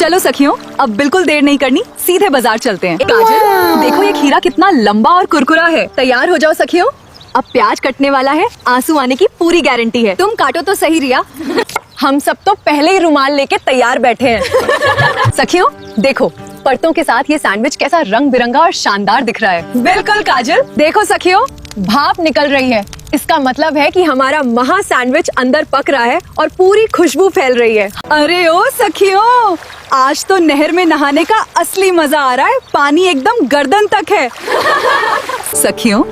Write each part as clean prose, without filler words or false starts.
चलो सखियों, अब बिल्कुल देर नहीं करनी, सीधे बाजार चलते हैं। काजल, देखो ये खीरा कितना लंबा और कुरकुरा है। तैयार हो जाओ सखियों, अब प्याज कटने वाला है, आंसू आने की पूरी गारंटी है। तुम काटो तो सही रिया। हम सब तो पहले ही रुमाल लेके तैयार बैठे हैं। सखियों देखो, परतों के साथ ये सैंडविच कैसा रंग बिरंगा और शानदार दिख रहा है। बिल्कुल काजल, देखो सखियों, भाप निकल रही है। इसका मतलब है कि हमारा महा सैंडविच अंदर पक रहा है और पूरी खुशबू फैल रही है। अरे ओ सखियों, आज तो नहर में नहाने का असली मजा आ रहा है। पानी एकदम गर्दन तक है। सखियों,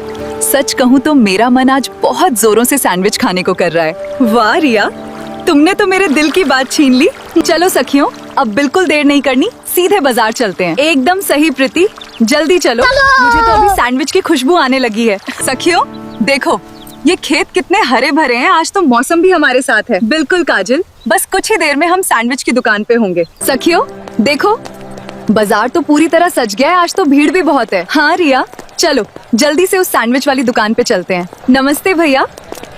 सच कहूँ तो मेरा मन आज बहुत जोरों से सैंडविच खाने को कर रहा है। वाह रिया, तुमने तो मेरे दिल की बात छीन ली। चलो सखियों, अब बिल्कुल देर नहीं करनी, सीधे बाजार चलते हैं। एकदम सही प्रीति, जल्दी चलो। मुझे तो अभी सैंडविच की खुशबू आने लगी है। सखियों देखो, ये खेत कितने हरे भरे हैं। आज तो मौसम भी हमारे साथ है। बिल्कुल काजल, बस कुछ ही देर में हम सैंडविच की दुकान पे होंगे। सखियों देखो, बाजार तो पूरी तरह सज गया है। आज तो भीड़ भी बहुत है। हाँ रिया, चलो जल्दी से उस सैंडविच वाली दुकान पे चलते हैं। नमस्ते भैया,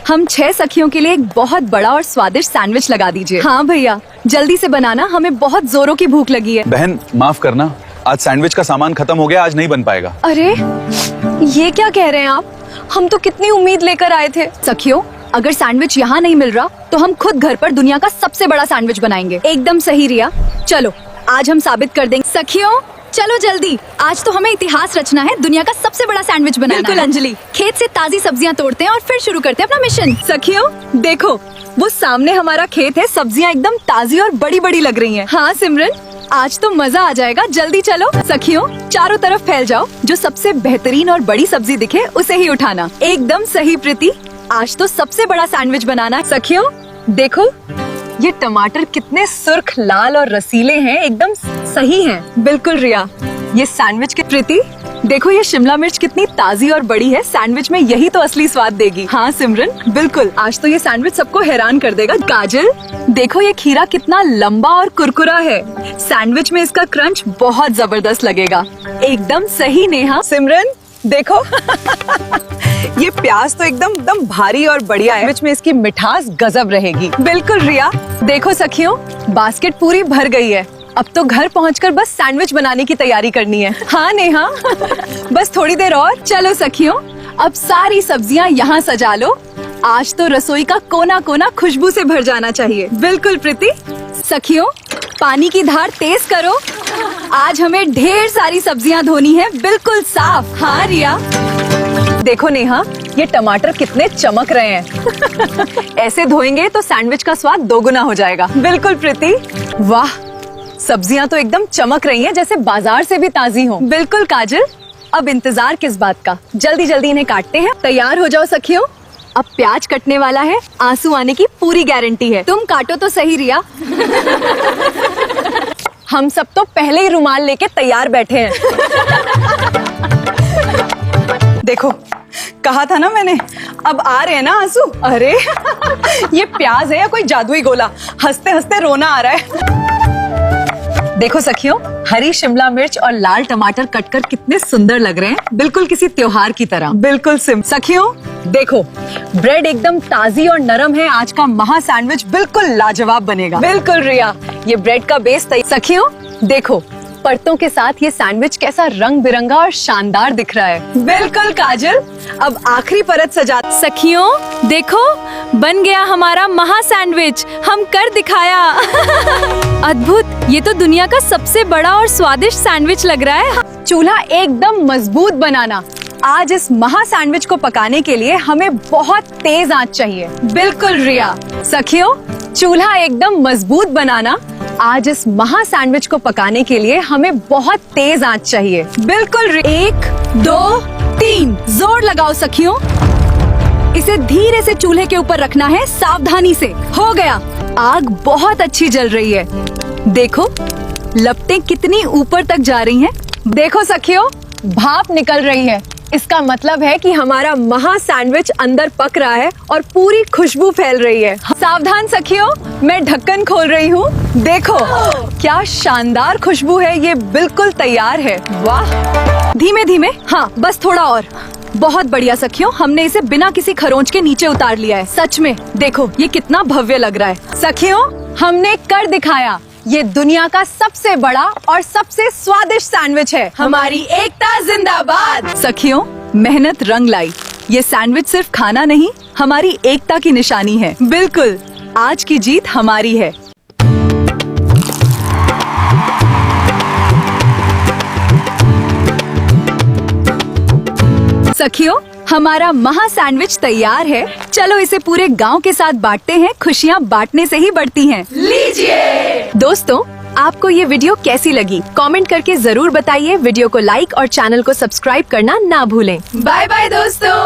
हम 6 सखियों के लिए एक बहुत बड़ा और स्वादिष्ट सैंडविच लगा दीजिए। हाँ भैया, जल्दी से बनाना, हमें बहुत जोरों की भूख लगी है। बहन माफ करना, आज सैंडविच का सामान खत्म हो गया, आज नहीं बन पाएगा। अरे ये क्या कह रहे हैं आप? हम तो कितनी उम्मीद लेकर आए थे। सखियों, अगर सैंडविच यहाँ नहीं मिल रहा तो हम खुद घर पर दुनिया का सबसे बड़ा सैंडविच बनाएंगे। एकदम सही रिया, चलो आज हम साबित कर देंगे। सखियों चलो जल्दी, आज तो हमें इतिहास रचना है, दुनिया का सबसे बड़ा सैंडविच बनाना है। बिल्कुल अंजलि, खेत से ताजी सब्जियां तोड़ते हैं और फिर शुरू करते हैं अपना मिशन। सखियों देखो, वो सामने हमारा खेत है, सब्जियां एकदम ताजी और बड़ी बड़ी लग रही हैं। हाँ सिमरन, आज तो मजा आ जाएगा, जल्दी चलो। सखियों चारों तरफ फैल जाओ, जो सबसे बेहतरीन और बड़ी सब्जी दिखे उसे ही उठाना। एकदम सही प्रीति, आज तो सबसे बड़ा सैंडविच बनाना है। सखियों देखो, ये टमाटर कितने सुर्ख लाल और रसीले हैं, एकदम सही हैं। बिल्कुल रिया, ये सैंडविच की प्रीति देखो, ये शिमला मिर्च कितनी ताजी और बड़ी है। सैंडविच में यही तो असली स्वाद देगी। हाँ सिमरन, बिल्कुल, आज तो ये सैंडविच सबको हैरान कर देगा। काजल देखो, ये खीरा कितना लंबा और कुरकुरा है। सैंडविच में इसका क्रंच बहुत जबरदस्त लगेगा। एकदम सही नेहा। सिमरन देखो, ये प्याज तो एकदम भारी और बढ़िया है। सैंडविच में इसकी मिठास गजब रहेगी। बिल्कुल रिया, देखो सखियों, बास्केट पूरी भर गई है। अब तो घर पहुंचकर बस सैंडविच बनाने की तैयारी करनी है। हाँ नेहा, बस थोड़ी देर और। चलो सखियों, अब सारी सब्जियां यहाँ सजा लो। आज तो रसोई का कोना कोना खुशबू से भर जाना चाहिए। बिल्कुल प्रीति। सखियों पानी की धार तेज करो, आज हमें ढेर सारी सब्जियां धोनी है, बिल्कुल साफ। हाँ रिया, देखो नेहा, ये टमाटर कितने चमक रहे हैं। ऐसे धोएंगे तो सैंडविच का स्वाद दोगुना हो जाएगा। बिल्कुल प्रीति, वाह, सब्जियां तो एकदम चमक रही हैं, जैसे बाजार से भी ताजी हों। बिल्कुल काजल, अब इंतजार किस बात का, जल्दी जल्दी इन्हें काटते हैं। तैयार हो जाओ सखियों, अब प्याज कटने वाला है, आंसू आने की पूरी गारंटी है। तुम काटो तो सही रिया। हम सब तो पहले ही रुमाल लेके तैयार बैठे हैं। देखो, कहा था ना मैंने, अब आ रहे हैं ना आंसू। अरे ये प्याज है या कोई जादुई गोला, हंसते हंसते रोना आ रहा है। देखो सखियों, हरी शिमला मिर्च और लाल टमाटर कटकर कितने सुंदर लग रहे हैं, बिल्कुल किसी त्योहार की तरह। बिल्कुल सिम। सखियों देखो, ब्रेड एकदम ताजी और नरम है। आज का महा सैंडविच बिल्कुल लाजवाब बनेगा। बिल्कुल रिया, ये ब्रेड का बेस तैयार। सखियों देखो, परतों के साथ ये सैंडविच कैसा रंग बिरंगा और शानदार दिख रहा है। बिल्कुल काजल, अब आखिरी परत सजा। सखियों देखो, बन गया हमारा महा सैंडविच, हम कर दिखाया। अद्भुत, ये तो दुनिया का सबसे बड़ा और स्वादिष्ट सैंडविच लग रहा है। चूल्हा एकदम मजबूत बनाना। आज इस महा सैंडविच को पकाने के लिए हमें बहुत तेज आंच चाहिए। बिल्कुल रिया। सखियों चूल्हा एकदम मजबूत बनाना। आज इस महा सैंडविच को पकाने के लिए हमें बहुत तेज आंच चाहिए। बिल्कुल 1 2 3 जोर लगाओ सखियों। इसे धीरे से चूल्हे के ऊपर रखना है, सावधानी से। हो गया, आग बहुत अच्छी जल रही है। देखो लपटें कितनी ऊपर तक जा रही हैं। देखो सखियों, भाप निकल रही है। इसका मतलब है कि हमारा महा सैंडविच अंदर पक रहा है और पूरी खुशबू फैल रही है। सावधान सखियों, मैं ढक्कन खोल रही हूँ। देखो क्या शानदार खुशबू है, ये बिल्कुल तैयार है। वाह, धीमे धीमे, हाँ बस थोड़ा और। बहुत बढ़िया सखियों, हमने इसे बिना किसी खरोंच के नीचे उतार लिया है। सच में देखो ये कितना भव्य लग रहा है। सखियों हमने कर दिखाया, ये दुनिया का सबसे बड़ा और सबसे स्वादिष्ट सैंडविच है। हमारी एकता जिंदाबाद। सखियों, मेहनत रंग लाई। ये सैंडविच सिर्फ खाना नहीं, हमारी एकता की निशानी है। बिल्कुल, आज की जीत हमारी है। सखियों, हमारा महा सैंडविच तैयार है। चलो इसे पूरे गांव के साथ बांटते हैं। खुशियाँ बांटने से ही बढ़ती हैं। लीजिए। दोस्तों, आपको ये वीडियो कैसी लगी? कमेंट करके जरूर बताइए। वीडियो को लाइक और चैनल को सब्सक्राइब करना ना भूलें। बाय बाय दोस्तों।